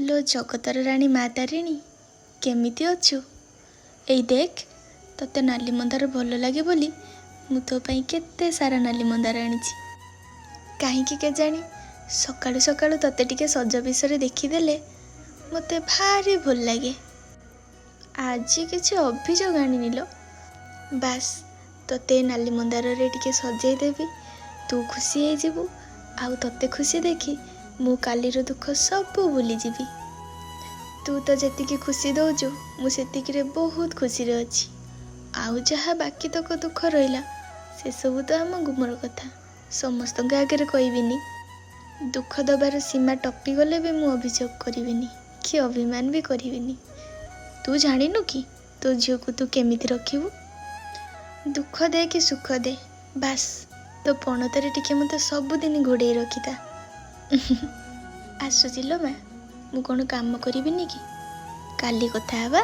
लो जगतर राणी माँ तारिणी केमिति अछु? एई देख तते नाली मंदार भल लगे बोली मु तो पाई केते सारा नाली मंदार आनिछि। काहींकि केजाणी सकाळु सकाळु तते टिके सज विषय देखिदेले मते भारी भल लगे। आज किछि अभियोग आनिनिलो बास तते नाली मंदार रे टिके सजाई देबी तू खुशी हो जीवु आउ तते खुशी देखी मु कालीर दुख सब भूली जीवी। तू तो जेतिकी खुशी दौचु मु सेतिकी बहुत खुशी रे अछि। आउ जहा बाकी तक दुख रहिला से सब तो आम गुमर कथा समस्त आगे कहबिनी। दुख दबार सीमा टपी गले भी मु अभियोग करिविनी कि अभिमान भी करिविनी। तू जानिनु कि तो झील को तू केमिति रखिबु? दुख दे कि सुख दे बास तो पणतारे टिके मते सबुदिन घोड़े रखिता। आसुचिलो माँ मु कौन काम करिविनी कि काली कथा हवा।